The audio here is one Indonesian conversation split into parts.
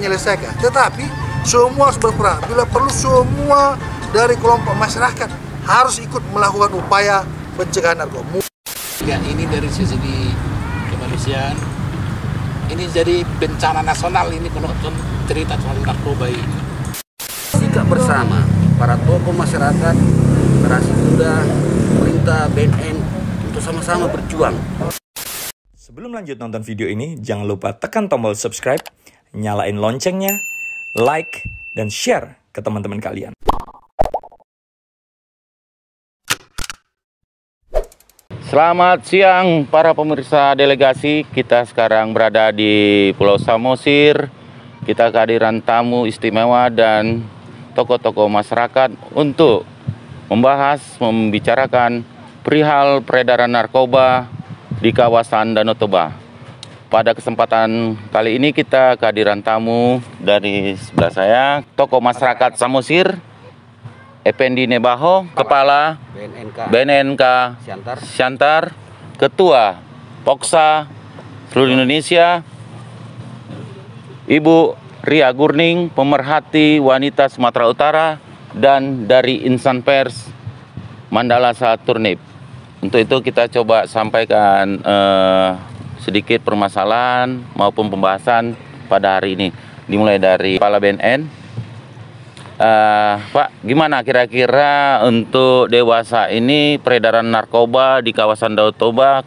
menyelesaikan, tetapi semua harus berperan. Bila perlu semua dari kelompok masyarakat harus ikut melakukan upaya pencegahan narkoba. Ini dari sisi kemanusiaan, ini jadi bencana nasional ini kalau cerita soal narkoba ini. Sikap bersama para tokoh masyarakat, generasi muda, pemerintah, BNN untuk sama-sama berjuang. Sebelum lanjut nonton video ini, jangan lupa tekan tombol subscribe, nyalain loncengnya, like, dan share ke teman-teman kalian. Selamat siang para pemirsa delegasi. Kita sekarang berada di Pulau Samosir. Kita kehadiran tamu istimewa dan tokoh-tokoh masyarakat untuk membicarakan perihal peredaran narkoba di kawasan Danau Toba. Pada kesempatan kali ini kita kehadiran tamu dari sebelah saya, tokoh masyarakat Samosir, Effendi Nebaho, Kepala BNNK Siantar, Ketua Poksa seluruh Indonesia, Ibu Ria Gurning, pemerhati wanita Sumatera Utara, dan dari insan pers Mandala Saturnip. Untuk itu kita coba sampaikan sedikit permasalahan maupun pembahasan pada hari ini. Dimulai dari Kepala BNN. Pak, gimana kira-kira untuk dewasa ini peredaran narkoba di kawasan Danau Toba,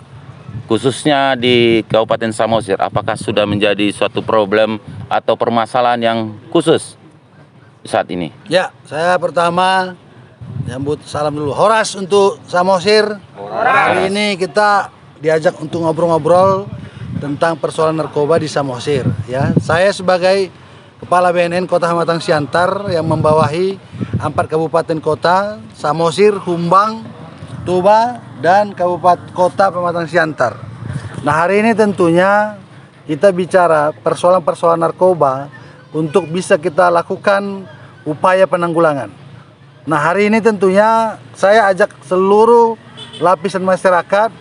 khususnya di Kabupaten Samosir, apakah sudah menjadi suatu problem atau permasalahan yang khusus saat ini? Ya, saya pertama nyambut salam dulu. Horas untuk Samosir. Hari ini kita diajak untuk ngobrol-ngobrol tentang persoalan narkoba di Samosir. Ya, saya sebagai Kepala BNN Kota Hamatang Siantar yang membawahi 4 kabupaten kota, Samosir, Humbang, Toba, dan Kabupaten Kota Pematang Siantar. Nah, hari ini tentunya kita bicara persoalan-persoalan narkoba untuk bisa kita lakukan upaya penanggulangan. Nah, hari ini tentunya saya ajak seluruh lapisan masyarakat,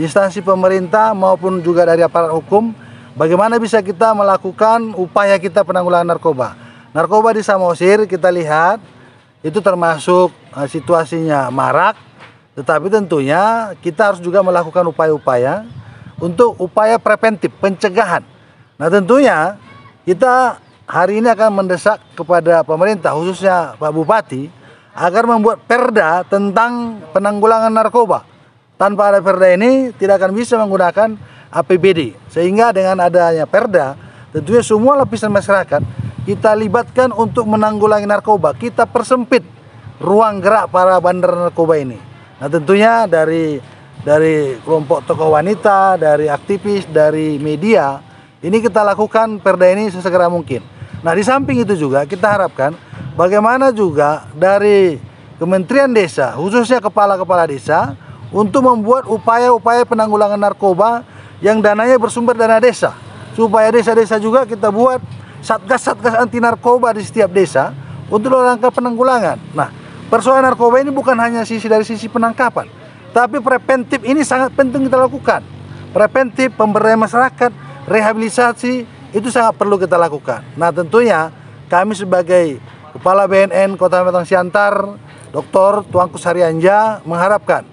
instansi pemerintah maupun juga dari aparat hukum, bagaimana bisa kita melakukan upaya kita penanggulangan narkoba. Narkoba di Samosir kita lihat itu termasuk situasinya marak, tetapi tentunya kita harus juga melakukan upaya-upaya untuk upaya preventif, pencegahan. Nah, tentunya kita hari ini akan mendesak kepada pemerintah, khususnya Pak Bupati, agar membuat perda tentang penanggulangan narkoba. Tanpa ada perda ini tidak akan bisa menggunakan APBD. Sehingga dengan adanya perda, tentunya semua lapisan masyarakat kita libatkan untuk menanggulangi narkoba. Kita persempit ruang gerak para bandar narkoba ini. Nah, tentunya dari kelompok tokoh wanita, dari aktivis, dari media, ini kita lakukan perda ini sesegera mungkin. Nah, di samping itu juga kita harapkan bagaimana juga dari Kementerian Desa, khususnya kepala-kepala desa, untuk membuat upaya-upaya penanggulangan narkoba yang dananya bersumber dana desa. Supaya desa-desa juga kita buat satgas-satgas anti narkoba di setiap desa untuk rangka penanggulangan. Nah, persoalan narkoba ini bukan hanya dari sisi penangkapan, tapi preventif ini sangat penting kita lakukan. Preventif, pemberdayaan masyarakat, rehabilitasi, itu sangat perlu kita lakukan. Nah, tentunya kami sebagai Kepala BNN Kota Hamatang Siantar, Dr. Tuanku Sarianja, mengharapkan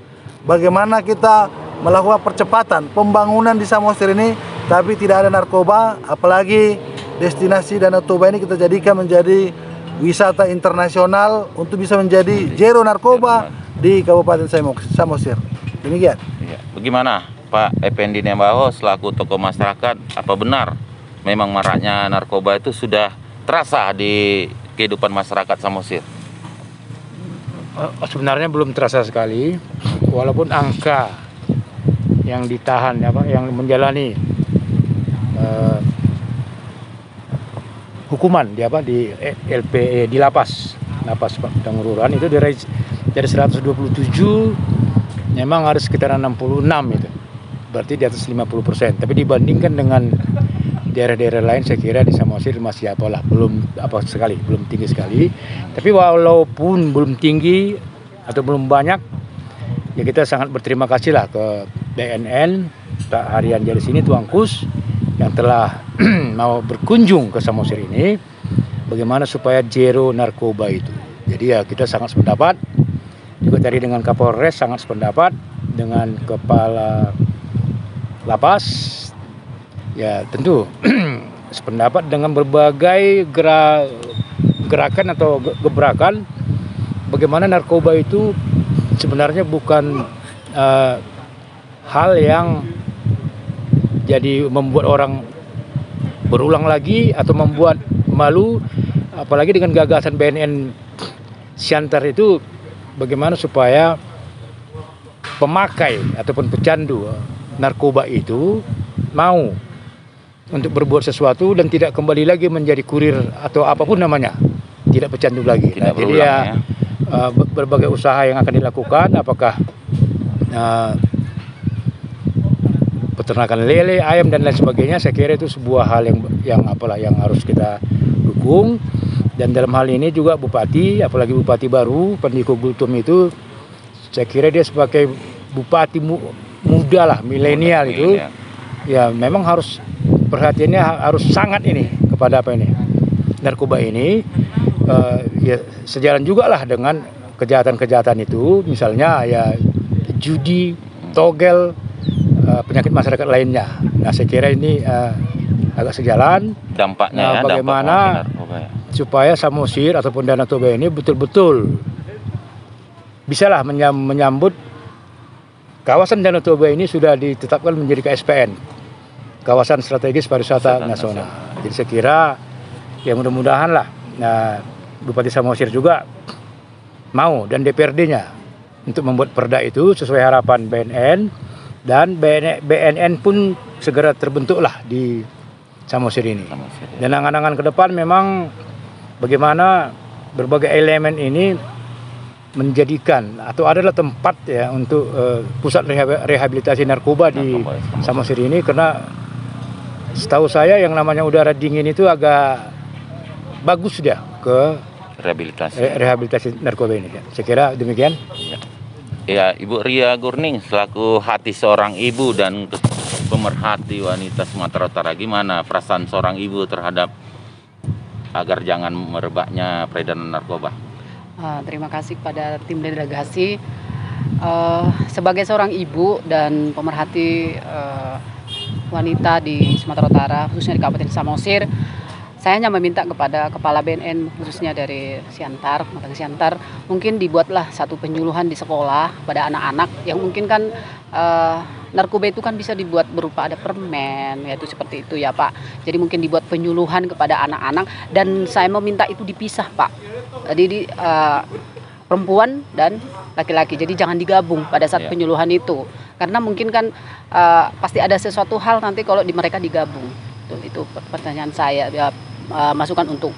bagaimana kita melakukan percepatan pembangunan di Samosir ini, tapi tidak ada narkoba, apalagi destinasi Danau Toba ini kita jadikan menjadi wisata internasional untuk bisa menjadi zero narkoba di Kabupaten Samosir. Demikian. Bagaimana Pak Effendi Nebaho selaku tokoh masyarakat, apa benar memang maraknya narkoba itu sudah terasa di kehidupan masyarakat Samosir? Sebenarnya belum terasa sekali, walaupun angka yang ditahan, yang menjalani hukuman di LPE di lapas Pengururan itu dari 127 memang harus sekitar 66 itu, berarti di atas 50%. Tapi dibandingkan dengan daerah-daerah lain, saya kira di Samosir masih belum tinggi sekali. Tapi walaupun belum tinggi atau belum banyak, ya kita sangat berterima kasih lah ke BNN, Pak Harian dari sini, Tuan Kus, yang telah mau berkunjung ke Samosir ini, bagaimana supaya zero narkoba itu. Jadi ya kita sangat sependapat, juga tadi dengan Kapolres sangat sependapat, dengan Kepala Lapas, ya tentu sependapat dengan berbagai gerakan atau gebrakan, bagaimana narkoba itu sebenarnya bukan hal yang jadi membuat orang berulang lagi atau membuat malu, apalagi dengan gagasan BNN Siantar itu, bagaimana supaya pemakai ataupun pecandu narkoba itu mau untuk berbuat sesuatu dan tidak kembali lagi menjadi kurir atau apapun namanya, tidak pecandu lagi. Tidak Jadi berulang, ya berbagai usaha yang akan dilakukan, apakah peternakan lele, ayam dan lain sebagainya, saya kira itu sebuah hal yang harus kita dukung. Dan dalam hal ini juga Bupati, apalagi Bupati baru Pandiko Gultom itu, saya kira dia sebagai Bupati muda lah, milenial itu, ya memang harus perhatiannya harus sangat ini kepada narkoba ini. Ya sejalan juga lah dengan kejahatan-kejahatan itu, misalnya ya judi, togel, penyakit masyarakat lainnya. Nah saya kira ini agak sejalan. Dampaknya bagaimana supaya Samosir ataupun Danau Toba ini betul-betul bisalah menyambut kawasan Danau Toba ini sudah ditetapkan menjadi KSPN, kawasan strategis pariwisata nasional. Jadi saya kira ya mudah-mudahan lah Bupati Samosir juga mau dan DPRD-nya untuk membuat perda itu sesuai harapan BNN. Dan BNN pun segera terbentuklah di Samosir ini. Dan angan-angan ke depan memang bagaimana berbagai elemen ini menjadikan atau adalah tempat ya untuk pusat rehabilitasi narkoba di Samosir ini, karena setahu saya yang namanya udara dingin itu agak bagus dia ke rehabilitasi narkoba ini. Saya kira demikian. Ya, Ibu Ria Gurning selaku hati seorang ibu dan pemerhati wanita Sumatera Utara, gimana perasaan seorang ibu terhadap agar jangan merebaknya peredaran narkoba? Terima kasih kepada tim delegasi. Sebagai seorang ibu dan pemerhati wanita di Sumatera Utara, khususnya di Kabupaten Samosir, saya hanya meminta kepada Kepala BNN khususnya dari Siantar, mungkin dibuatlah satu penyuluhan di sekolah pada anak-anak yang mungkin kan narkoba itu kan bisa dibuat berupa ada permen, yaitu seperti itu ya Pak. Jadi mungkin dibuat penyuluhan kepada anak-anak, dan saya meminta itu dipisah Pak. Jadi perempuan dan laki-laki, jadi jangan digabung pada saat penyuluhan itu, karena mungkin kan pasti ada sesuatu hal nanti kalau mereka digabung. Itu pertanyaan saya ya. Masukan untuk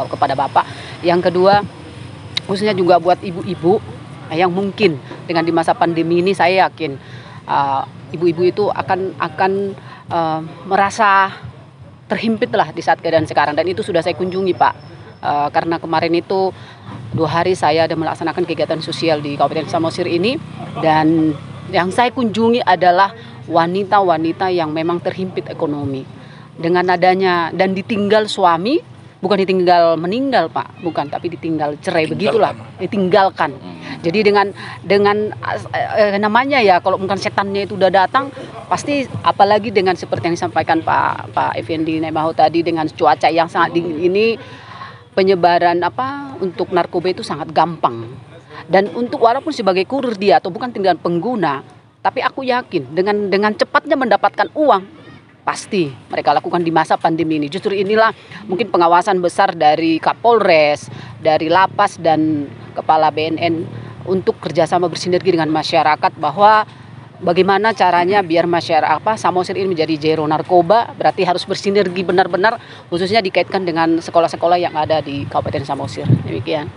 kepada Bapak. Yang kedua, khususnya juga buat ibu-ibu yang mungkin dengan di masa pandemi ini, saya yakin ibu-ibu itu akan merasa terhimpit lah di saat keadaan sekarang, dan itu sudah saya kunjungi Pak. Karena kemarin itu 2 hari saya ada melaksanakan kegiatan sosial di Kabupaten Samosir ini, dan yang saya kunjungi adalah wanita-wanita yang memang terhimpit ekonomi. Dengan adanya dan ditinggal suami, bukan ditinggal meninggal Pak, bukan, tapi ditinggal cerai, begitulah, ditinggalkan. Jadi dengan namanya ya, kalau bukan setannya itu udah datang, pasti apalagi dengan seperti yang disampaikan Pak Effendi Nemaho tadi, dengan cuaca yang sangat dingin ini, penyebaran untuk narkoba itu sangat gampang. Dan untuk walaupun sebagai kurir dia atau bukan tinggal pengguna, tapi aku yakin dengan cepatnya mendapatkan uang, pasti mereka lakukan di masa pandemi ini. Justru inilah mungkin pengawasan besar dari Kapolres, dari Lapas dan Kepala BNN untuk kerjasama bersinergi dengan masyarakat, bahwa bagaimana caranya biar masyarakat Samosir ini menjadi zero narkoba, berarti harus bersinergi benar-benar, khususnya dikaitkan dengan sekolah-sekolah yang ada di Kabupaten Samosir. Demikian.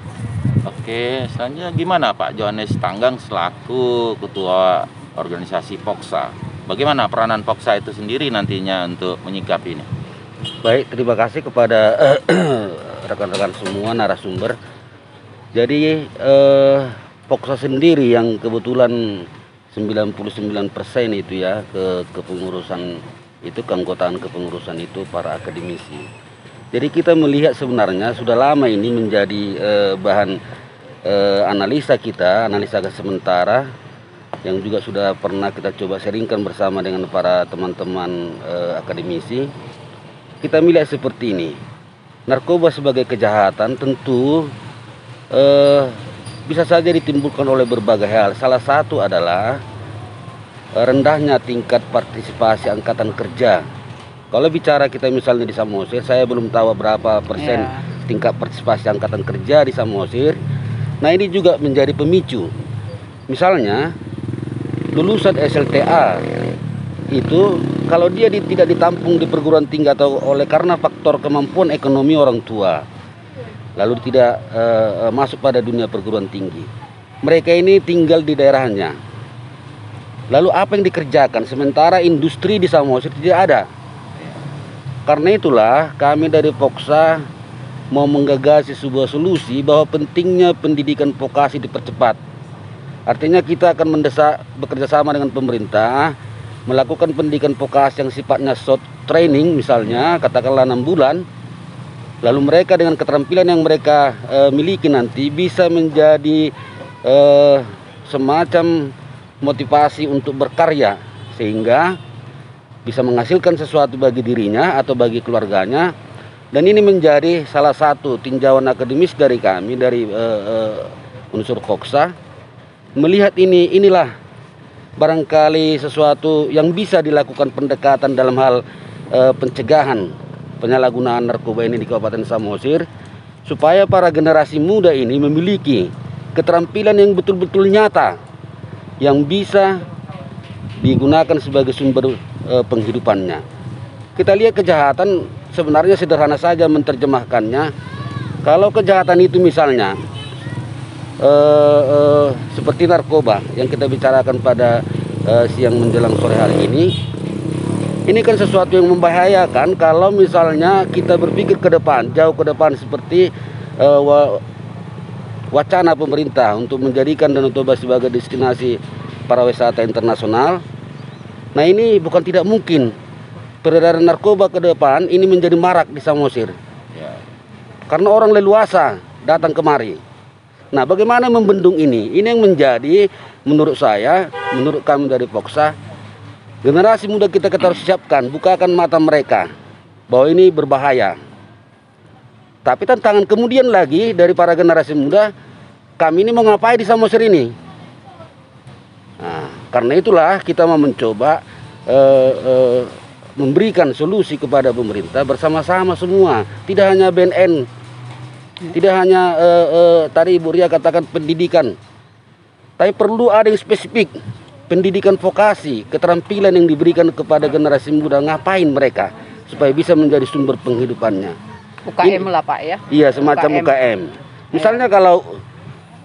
Oke, selanjutnya gimana Pak Johannes Tanggang selaku Ketua Organisasi POKSA? Bagaimana peranan POKSA itu sendiri nantinya untuk menyikapi ini? Baik, terima kasih kepada rekan-rekan semua narasumber. Jadi POKSA sendiri yang kebetulan 99% itu ya kepengurusan itu keanggotaan kepengurusan itu para akademisi. Jadi kita melihat sebenarnya sudah lama ini menjadi bahan analisa kita, analisa sementara yang juga sudah pernah kita coba sharingkan bersama dengan para teman-teman akademisi. Kita melihat seperti ini, narkoba sebagai kejahatan tentu bisa saja ditimbulkan oleh berbagai hal. Salah satu adalah rendahnya tingkat partisipasi angkatan kerja. Kalau bicara kita misalnya di Samosir, saya belum tahu berapa persen tingkat partisipasi angkatan kerja di Samosir. Nah, ini juga menjadi pemicu. Misalnya lulusan SLTA itu kalau dia tidak ditampung di perguruan tinggi atau oleh karena faktor kemampuan ekonomi orang tua, lalu tidak masuk pada dunia perguruan tinggi, mereka ini tinggal di daerahnya. Lalu apa yang dikerjakan sementara industri di Samosir tidak ada? Karena itulah kami dari Poksa mau menggagas sebuah solusi bahwa pentingnya pendidikan vokasi dipercepat. Artinya kita akan mendesak bekerja sama dengan pemerintah melakukan pendidikan vokasi yang sifatnya short training, misalnya katakanlah 6 bulan. Lalu mereka dengan keterampilan yang mereka miliki nanti bisa menjadi semacam motivasi untuk berkarya, sehingga bisa menghasilkan sesuatu bagi dirinya atau bagi keluarganya. Dan ini menjadi salah satu tinjauan akademis dari kami, dari unsur Poksa. Melihat inilah barangkali sesuatu yang bisa dilakukan pendekatan dalam hal pencegahan penyalahgunaan narkoba ini di Kabupaten Samosir, supaya para generasi muda ini memiliki keterampilan yang betul-betul nyata yang bisa digunakan sebagai sumber penghidupannya. Kita lihat kejahatan sebenarnya sederhana saja menerjemahkannya. Kalau kejahatan itu misalnya seperti narkoba yang kita bicarakan pada siang menjelang sore hari ini kan sesuatu yang membahayakan kalau misalnya kita berpikir ke depan, jauh ke depan, seperti wacana pemerintah untuk menjadikan Danau Toba sebagai destinasi para wisata internasional. Nah, ini bukan tidak mungkin peredaran narkoba ke depan ini menjadi marak di Samosir, karena orang leluasa datang kemari. Nah, bagaimana membendung ini? Ini yang menjadi, menurut saya, menurut kami dari Poksa, generasi muda kita harus siapkan, bukakan mata mereka bahwa ini berbahaya. Tapi tantangan kemudian lagi dari para generasi muda, kami ini mau ngapain di Samosir ini? Nah, karena itulah kita mau mencoba memberikan solusi kepada pemerintah bersama-sama semua, tidak hanya BNN. Tidak hanya tadi Ibu Ria katakan pendidikan, tapi perlu ada yang spesifik, pendidikan vokasi, keterampilan yang diberikan kepada generasi muda, ngapain mereka supaya bisa menjadi sumber penghidupannya. UKM lah Pak ya? Iya, semacam UKM. Misalnya kalau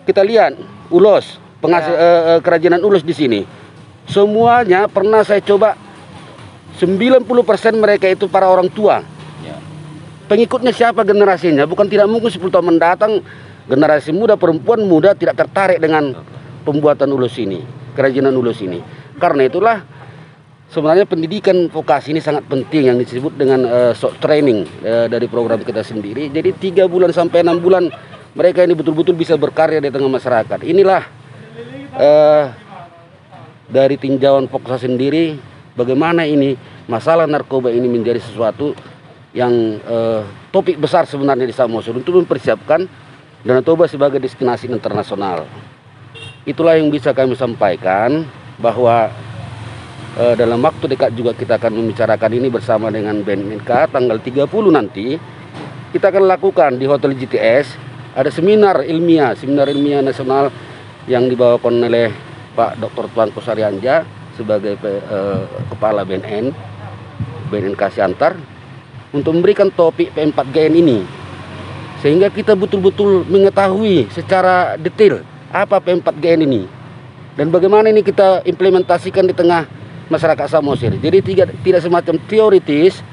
kita lihat ulos, penghasil kerajinan ulos di sini, semuanya pernah saya coba 90% mereka itu para orang tua. Pengikutnya siapa generasinya? Bukan tidak mungkin 10 tahun mendatang generasi muda, perempuan muda tidak tertarik dengan pembuatan ulos ini, kerajinan ulos ini. Karena itulah sebenarnya pendidikan vokasi ini sangat penting yang disebut dengan short training dari program kita sendiri. Jadi 3 bulan sampai 6 bulan mereka ini betul-betul bisa berkarya di tengah masyarakat. Inilah dari tinjauan Poksa sendiri, bagaimana ini masalah narkoba ini menjadi sesuatu yang topik besar sebenarnya di Samosir untuk mempersiapkan Danau Toba sebagai destinasi internasional. Itulah yang bisa kami sampaikan, bahwa dalam waktu dekat juga kita akan membicarakan ini bersama dengan BNNK. Tanggal 30 nanti kita akan lakukan di Hotel GTS ada seminar ilmiah nasional yang dibawakan oleh Pak Dr. Tuanko Saryanja sebagai Kepala BNNK Siantar, untuk memberikan topik P4GN ini, sehingga kita betul-betul mengetahui secara detail apa P4GN ini dan bagaimana ini kita implementasikan di tengah masyarakat Samosir. Jadi tidak semacam teoritis,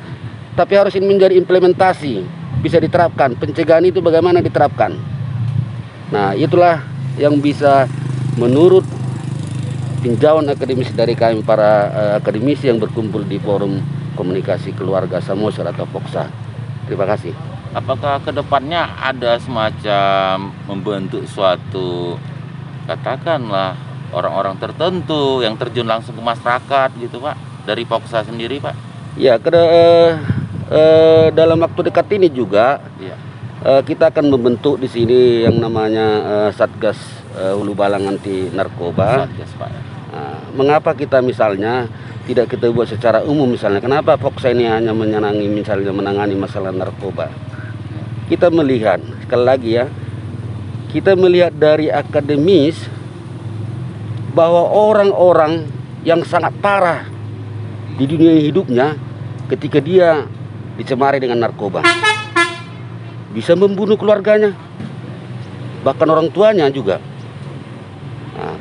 tapi harus ini menjadi implementasi, bisa diterapkan. Pencegahan itu bagaimana diterapkan. Nah, itulah yang bisa menurut tinjauan akademis dari kami para akademisi yang berkumpul di forum komunikasi keluarga Samosir atau Poksa. Terima kasih. Apakah kedepannya ada semacam membentuk suatu, katakanlah orang-orang tertentu yang terjun langsung ke masyarakat gitu Pak, dari Poksa sendiri Pak? Ya, dalam waktu dekat ini juga Iya. kita akan membentuk di sini yang namanya Satgas Hulu Balang Anti Narkoba. Satgas Pak. Mengapa kita misalnya tidak kita buat secara umum misalnya? Kenapa Poksa ini hanya menangani masalah narkoba? Kita melihat, sekali lagi ya, kita melihat dari akademis bahwa orang-orang yang sangat parah di dunia hidupnya ketika dia dicemari dengan narkoba bisa membunuh keluarganya, bahkan orang tuanya juga.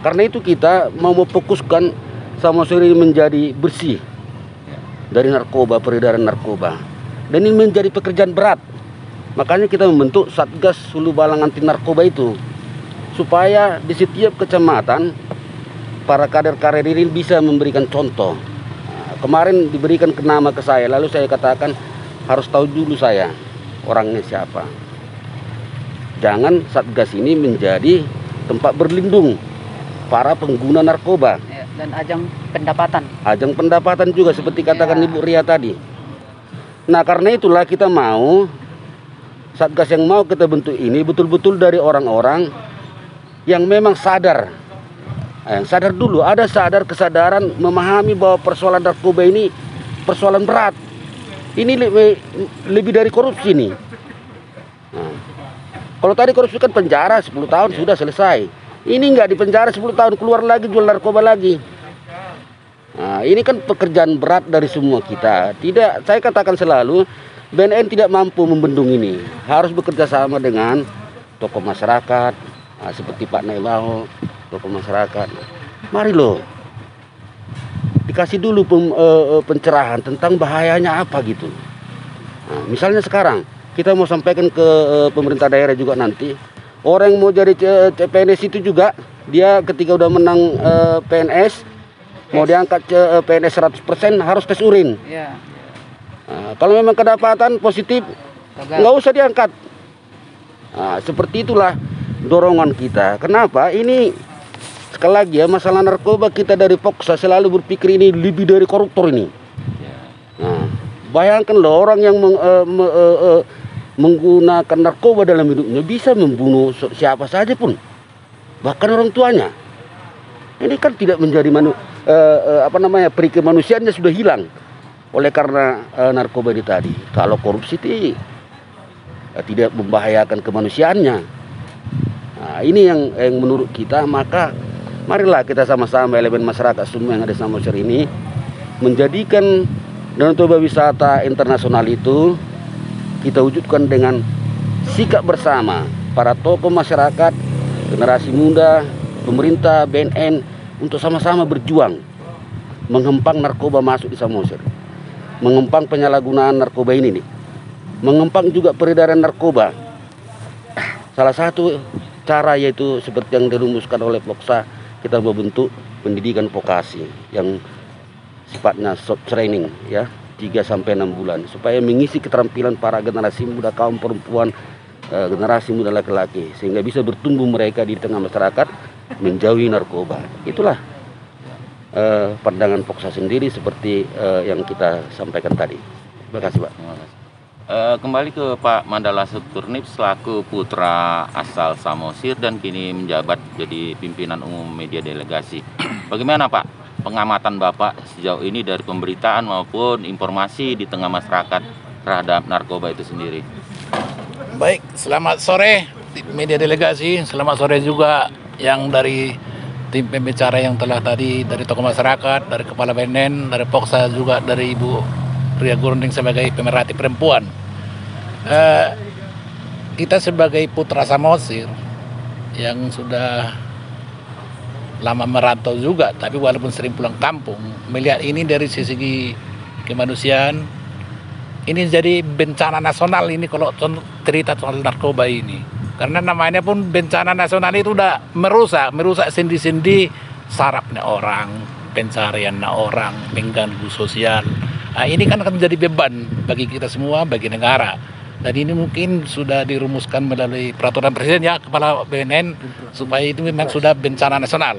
Karena itu kita mau memfokuskan Samosir ini menjadi bersih dari narkoba, peredaran narkoba, dan ini menjadi pekerjaan berat. Makanya kita membentuk Satgas Hulu Balang Anti Narkoba itu, supaya di setiap kecamatan para kader-kader ini bisa memberikan contoh. Kemarin diberikan nama ke saya, lalu saya katakan harus tahu dulu saya orangnya siapa. Jangan Satgas ini menjadi tempat berlindung para pengguna narkoba. Ya, dan ajang pendapatan. Ajang pendapatan juga seperti katakan Ya. Ibu Ria tadi. Nah, karena itulah kita mau Satgas yang mau kita bentuk ini betul-betul dari orang-orang yang memang sadar. Yang sadar dulu, ada kesadaran memahami bahwa persoalan narkoba ini persoalan berat. Ini lebih dari korupsi nih. Nah, kalau tadi korupsi kan penjara 10 tahun sudah selesai. Ini nggak di penjara 10 tahun, keluar lagi jual narkoba lagi. Nah, ini kan pekerjaan berat dari semua kita. Tidak, saya katakan selalu BNN tidak mampu membendung ini. Harus bekerja sama dengan tokoh masyarakat, seperti Pak Naibaho, tokoh masyarakat. Mari loh, dikasih dulu pencerahan tentang bahayanya apa gitu. Nah, misalnya sekarang kita mau sampaikan ke pemerintah daerah juga nanti, orang yang mau jadi PNS itu juga, dia ketika udah menang PNS, mau diangkat PNS 100% harus tes urin. Ya. Nah, kalau memang kedapatan positif, nggak usah diangkat. Nah, seperti itulah dorongan kita. Kenapa? Ini sekali lagi ya, masalah narkoba kita dari Poksa selalu berpikir ini lebih dari koruptor ini. Nah, bayangkan loh orang yang menggunakan narkoba dalam hidupnya bisa membunuh siapa saja pun, bahkan orang tuanya. Ini kan tidak menjadi peri kemanusiaannya sudah hilang oleh karena narkoba ini tadi. Kalau korupsi tidak membahayakan kemanusiaannya. Nah, ini yang menurut kita, maka marilah kita sama-sama elemen masyarakat semua yang ada di Samosir ini menjadikan Danau Toba wisata internasional itu kita wujudkan dengan sikap bersama para tokoh masyarakat, generasi muda, pemerintah, BNN untuk sama-sama berjuang menghempang narkoba masuk di Samosir. Mengempang penyalahgunaan narkoba ini nih. Mengempang juga peredaran narkoba. Salah satu cara yaitu seperti yang dirumuskan oleh Poksa, kita membentuk pendidikan vokasi yang sifatnya short training ya, 3-6 bulan supaya mengisi keterampilan para generasi muda, kaum perempuan, generasi muda laki-laki sehingga bisa bertumbuh mereka di tengah masyarakat menjauhi narkoba. Itulah pandangan Poksa sendiri seperti yang kita sampaikan tadi. Terima kasih Pak. Kembali ke Pak Mandala Saturnip selaku putra asal Samosir dan kini menjabat jadi pimpinan umum media delegasi. Bagaimana Pak pengamatan Bapak sejauh ini dari pemberitaan maupun informasi di tengah masyarakat terhadap narkoba itu sendiri? Baik, selamat sore media delegasi, selamat sore juga yang dari tim pembicara yang telah tadi, dari tokoh masyarakat, dari kepala BNN, dari Poksa juga dari Ibu Ria Gurunding sebagai pemerhati perempuan. Kita sebagai putra Samosir yang sudah lama merantau juga, tapi walaupun sering pulang kampung, melihat ini dari sisi kemanusiaan, ini jadi bencana nasional ini kalau cerita soal narkoba ini. Karena namanya pun bencana nasional itu udah merusak sendi-sendi sarafnya orang, pencariannya orang, mengganggu sosial, Nah, ini kan akan menjadi beban bagi kita semua, bagi negara. Dan ini mungkin sudah dirumuskan melalui peraturan presiden ya, kepala BNN, supaya itu memang sudah bencana nasional.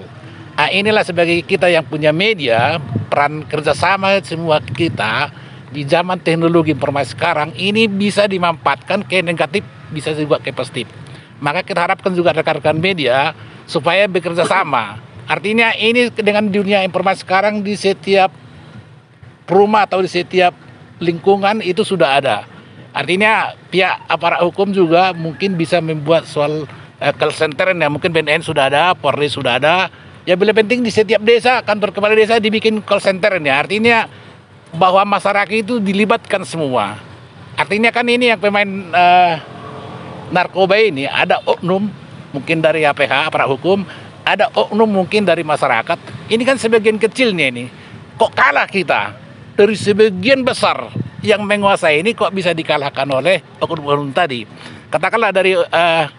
Nah, inilah sebagai kita yang punya media, peran kerjasama semua kita di zaman teknologi informasi sekarang ini bisa dimanfaatkan ke negatif, bisa juga ke positif. Maka kita harapkan juga rekan-rekan media supaya bekerja sama. Artinya ini dengan dunia informasi sekarang di setiap rumah atau di setiap lingkungan itu sudah ada. Artinya pihak aparat hukum juga mungkin bisa membuat soal call center ya, mungkin BNN sudah ada, Polri sudah ada. Ya bila penting di setiap desa, kantor kepala desa dibikin call center ya. Artinya bahwa masyarakat itu dilibatkan semua. Artinya kan ini yang pemain narkoba ini ada oknum mungkin dari APH aparat hukum, ada oknum mungkin dari masyarakat. Ini kan sebagian kecilnya ini. Kok kalah kita dari sebagian besar yang menguasai ini, kok bisa dikalahkan oleh oknum-oknum tadi? Katakanlah dari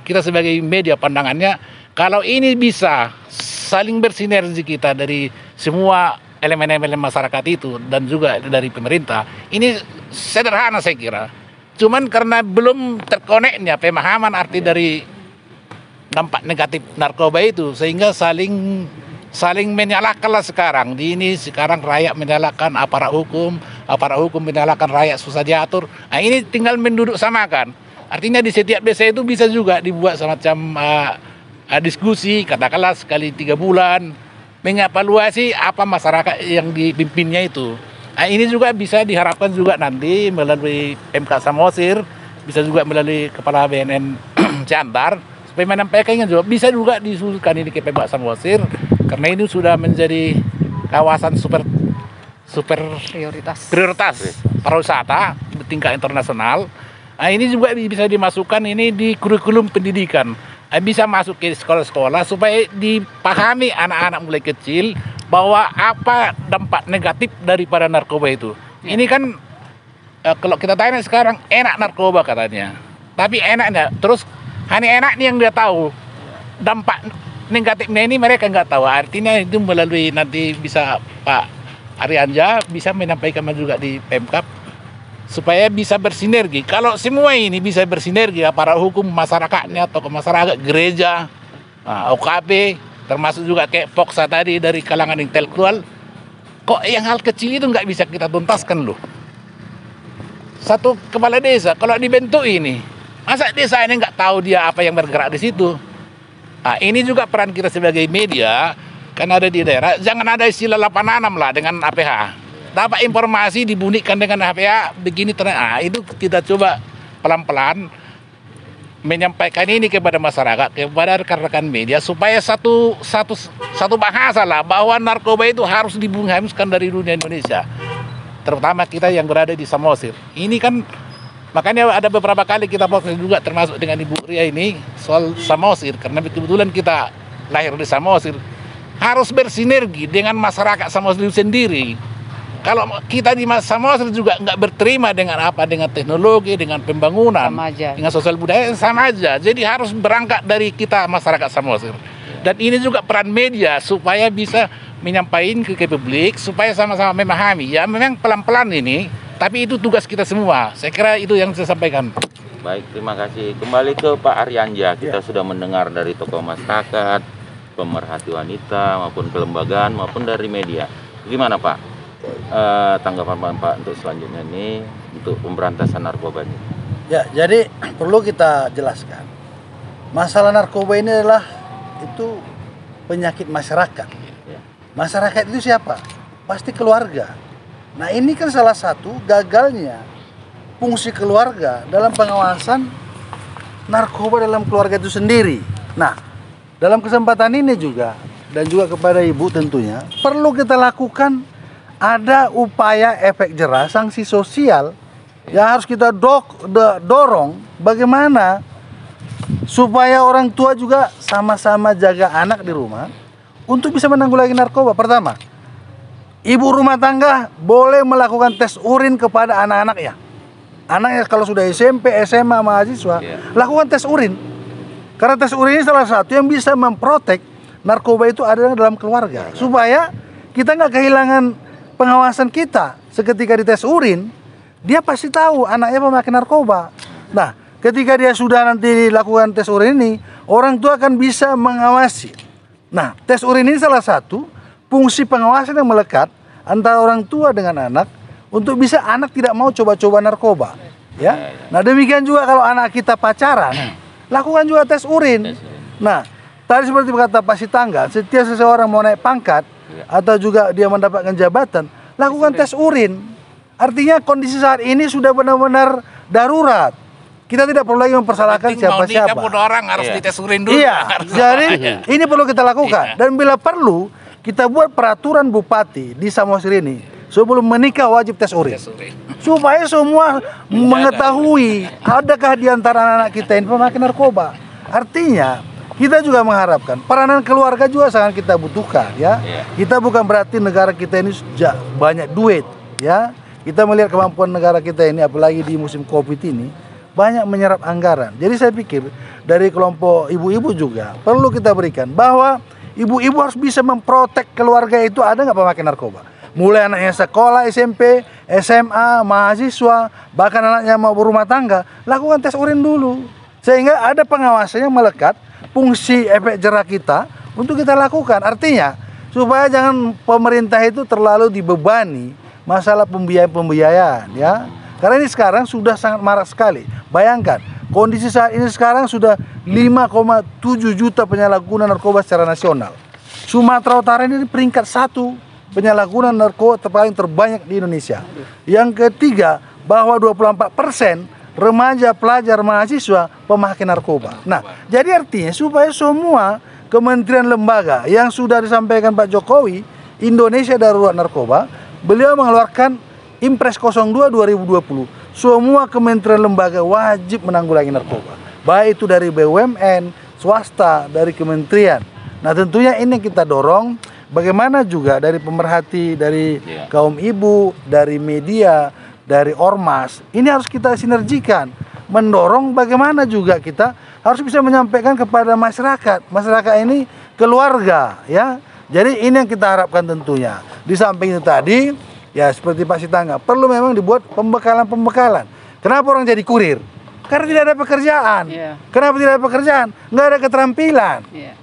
kita sebagai media pandangannya, kalau ini bisa saling bersinergi kita dari semua elemen-elemen masyarakat itu dan juga dari pemerintah, ini sederhana saya kira. Cuman karena belum terkoneknya pemahaman arti dari dampak negatif narkoba itu, sehingga saling menyalahkanlah sekarang. Di ini sekarang rakyat menyalahkan aparat hukum menyalahkan rakyat, susah diatur. Nah ini tinggal menduduk samakan. Artinya di setiap desa itu bisa juga dibuat semacam diskusi, katakanlah sekali 3 bulan, mengevaluasi apa masyarakat yang dipimpinnya itu. Nah ini juga bisa diharapkan juga nanti melalui MK Samosir, bisa juga melalui Kepala BNN Ciantar, supaya menyampaikannya juga bisa juga disusulkan ini ke Pemkab Samosir, karena ini sudah menjadi kawasan super prioritas pariwisata di tingkat internasional. Nah, ini juga bisa dimasukkan ini di kurikulum pendidikan, bisa masuk ke sekolah-sekolah supaya dipahami anak-anak mulai kecil bahwa apa dampak negatif daripada narkoba itu. Ini kan kalau kita tanya sekarang enak narkoba katanya, tapi enaknya terus hanya enaknya yang dia tahu, dampak negatifnya ini mereka nggak tahu. Artinya itu melalui nanti bisa Pak Arianja bisa menyampaikan juga di Pemkab supaya bisa bersinergi. Kalau semua ini bisa bersinergi, aparat hukum, masyarakatnya, tokoh masyarakat, gereja, OKP, termasuk juga kayak Poksa tadi dari kalangan intelektual, kok yang hal kecil itu nggak bisa kita tuntaskan loh. Satu kepala desa kalau dibentuk ini, masa desa ini nggak tahu dia apa yang bergerak di situ? Nah, ini juga peran kita sebagai media. Kan ada di daerah, jangan ada istilah 86 lah dengan APH. Dapat informasi dibunyikan dengan APH begini ternyata. Itu kita coba pelan-pelan menyampaikan ini kepada masyarakat, kepada rekan-rekan media supaya satu bahasa lah bahwa narkoba itu harus dibungkamkan dari dunia Indonesia. Terutama kita yang berada di Samosir. Ini kan makanya ada beberapa kali kita podcast juga termasuk dengan Ibu Ria ini soal Samosir, karena kebetulan kita lahir di Samosir. Harus bersinergi dengan masyarakat Samosir sendiri. Kalau kita di Samosir juga nggak berterima dengan apa, dengan teknologi, dengan pembangunan, dengan sosial budaya, sama aja. Jadi harus berangkat dari kita masyarakat Samosir. Dan ini juga peran media supaya bisa menyampaikan ke publik, supaya sama-sama memahami. Ya memang pelan-pelan ini, tapi itu tugas kita semua. Saya kira itu yang saya sampaikan. Baik, terima kasih. Kembali ke Pak Arianja, kita sudah mendengar dari tokoh masyarakat, pemerhati wanita maupun kelembagaan maupun dari media. Gimana Pak tanggapan Pak untuk selanjutnya ini untuk pemberantasan narkoba ini? Ya, jadi perlu kita jelaskan. Masalah narkoba ini adalah itu penyakit masyarakat. Masyarakat itu siapa? Pasti keluarga. Nah, ini kan salah satu gagalnya fungsi keluarga dalam pengawasan narkoba dalam keluarga itu sendiri. Nah, dalam kesempatan ini juga, dan juga kepada Ibu tentunya, perlu kita lakukan ada upaya efek jerah, sanksi sosial yang harus kita dorong bagaimana supaya orang tua juga sama-sama jaga anak di rumah untuk bisa menanggulangi narkoba. Pertama, ibu rumah tangga boleh melakukan tes urin kepada anak-anaknya. Anaknya kalau sudah SMP, SMA, mahasiswa, lakukan tes urin. Karena tes urin ini salah satu yang bisa memprotek narkoba itu ada dalam keluarga. Supaya kita nggak kehilangan pengawasan kita. seketika dites urin, dia pasti tahu anaknya pemakai narkoba. Nah, ketika dia sudah nanti lakukan tes urin ini, orang tua akan bisa mengawasi. Nah, tes urin ini salah satu fungsi pengawasan yang melekat antara orang tua dengan anak untuk bisa anak tidak mau coba-coba narkoba. Ya. Nah, demikian juga kalau anak kita pacaran, lakukan juga tes urin. Nah, tadi seperti kata Pak Sitangga, setiap seseorang mau naik pangkat atau juga dia mendapatkan jabatan, lakukan tes urin. Artinya kondisi saat ini sudah benar-benar darurat. Kita tidak perlu lagi mempersalahkan siapa-siapa. Orang harus dites urin dulu. Iya, jadi ini perlu kita lakukan. Dan bila perlu, kita buat peraturan bupati di Samosir ini, sebelum menikah wajib tes urin. Supaya semua mengetahui adakah di antara anak kita ini pemakai narkoba. Artinya, kita juga mengharapkan peranan keluarga juga sangat kita butuhkan, ya. Kita bukan berarti negara kita ini banyak duit, ya. Kita melihat kemampuan negara kita ini, apalagi di musim Covid ini, banyak menyerap anggaran. Jadi saya pikir dari kelompok ibu-ibu juga perlu kita berikan bahwa ibu-ibu harus bisa memprotek keluarga itu ada nggak pemakai narkoba. Mulai anaknya sekolah, SMP, SMA, mahasiswa, bahkan anaknya mau berumah tangga, lakukan tes urin dulu. Sehingga ada pengawasan yang melekat, fungsi efek jerah kita untuk kita lakukan. Artinya, supaya jangan pemerintah itu terlalu dibebani masalah pembiayaan, ya. Karena ini sekarang sudah sangat marak sekali. Bayangkan, kondisi saat ini sekarang sudah 5,7 juta penyalahguna narkoba secara nasional. Sumatera Utara ini peringkat 1 penyalahgunaan narkoba paling terbanyak di Indonesia. Yang ketiga, bahwa 24% remaja, pelajar, mahasiswa pemakai narkoba. Nah, jadi artinya supaya semua kementerian lembaga yang sudah disampaikan Pak Jokowi, Indonesia Darurat Narkoba, beliau mengeluarkan Impres 02 2020. Semua kementerian lembaga wajib menanggulangi narkoba. Baik itu dari BUMN, swasta, dari kementerian. Nah, tentunya ini yang kita dorong. Bagaimana juga dari pemerhati, dari kaum ibu, dari media, dari ormas, ini harus kita sinergikan, mendorong bagaimana juga kita harus bisa menyampaikan kepada masyarakat. Masyarakat ini keluarga, ya. Jadi ini yang kita harapkan tentunya. Di samping itu tadi, ya seperti Pak Sitangga, perlu memang dibuat pembekalan-pembekalan. Kenapa orang jadi kurir? Karena tidak ada pekerjaan. Kenapa tidak ada pekerjaan? Nggak ada keterampilan.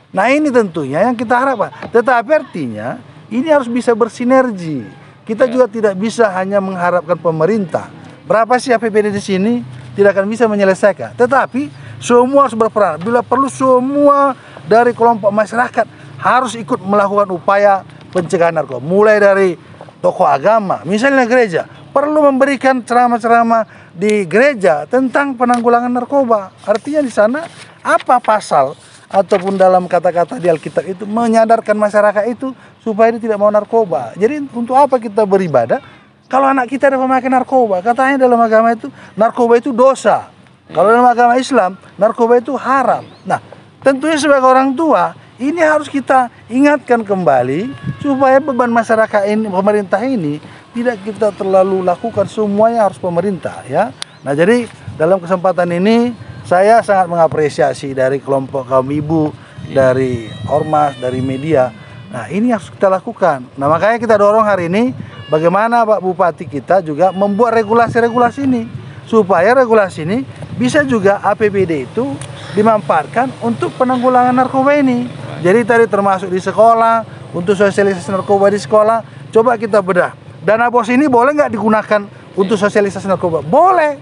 Nah, ini tentunya yang kita harapkan. Tetapi artinya ini harus bisa bersinergi. Kita juga tidak bisa hanya mengharapkan pemerintah. Berapa sih APBD di sini tidak akan bisa menyelesaikan. Tetapi semua harus berperan. Bila perlu semua dari kelompok masyarakat harus ikut melakukan upaya pencegahan narkoba. Mulai dari tokoh agama, misalnya gereja, perlu memberikan ceramah-ceramah di gereja tentang penanggulangan narkoba. Artinya di sana apa pasal ataupun dalam kata-kata di Alkitab itu menyadarkan masyarakat itu supaya dia tidak mau narkoba. Jadi untuk apa kita beribadah kalau anak kita ada pemakai narkoba? Katanya dalam agama itu narkoba itu dosa. Kalau dalam agama Islam narkoba itu haram. Nah, tentunya sebagai orang tua ini harus kita ingatkan kembali supaya beban masyarakat ini, pemerintah ini tidak kita terlalu lakukan semuanya harus pemerintah, ya. Nah, jadi dalam kesempatan ini saya sangat mengapresiasi dari kelompok kaum ibu, dari ormas, dari media. Nah, ini harus kita lakukan. Nah, makanya kita dorong hari ini bagaimana Pak Bupati kita juga membuat regulasi-regulasi ini. Supaya regulasi ini bisa juga APBD itu dimanfaatkan untuk penanggulangan narkoba ini. Jadi tadi termasuk di sekolah, untuk sosialisasi narkoba di sekolah, coba kita bedah. Dana BOS ini boleh nggak digunakan untuk sosialisasi narkoba? Boleh.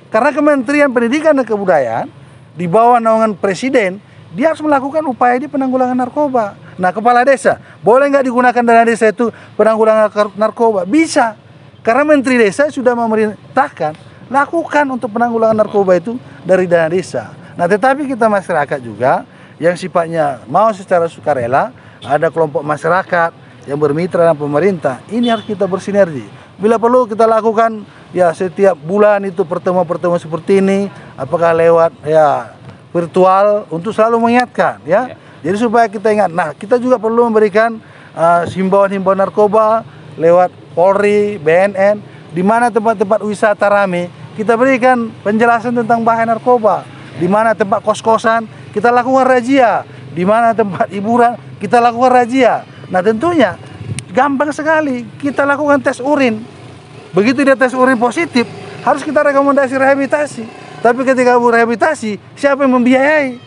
Karena Kementerian Pendidikan dan Kebudayaan di bawah naungan Presiden, dia harus melakukan upaya di penanggulangan narkoba. Nah, kepala desa, boleh nggak digunakan dana desa itu penanggulangan narkoba? Bisa. Karena Menteri Desa sudah memerintahkan, lakukan untuk penanggulangan narkoba itu dari dana desa. Nah, tetapi kita masyarakat juga yang sifatnya mau secara sukarela, ada kelompok masyarakat yang bermitra dengan pemerintah, ini harus kita bersinergi. Bila perlu kita lakukan ya setiap bulan itu pertemuan-pertemuan seperti ini, apakah lewat ya virtual untuk selalu mengingatkan, ya. Jadi supaya kita ingat. Nah, kita juga perlu memberikan himbauan-himbauan narkoba lewat Polri, BNN, di mana tempat-tempat wisata rame, kita berikan penjelasan tentang bahaya narkoba. Di mana tempat kos-kosan, kita lakukan razia. Di mana tempat hiburan, kita lakukan razia. Nah, tentunya gampang sekali kita lakukan tes urin. Begitu dia tes urin positif, harus kita rekomendasi rehabilitasi. Tapi ketika rehabilitasi, siapa yang membiayai?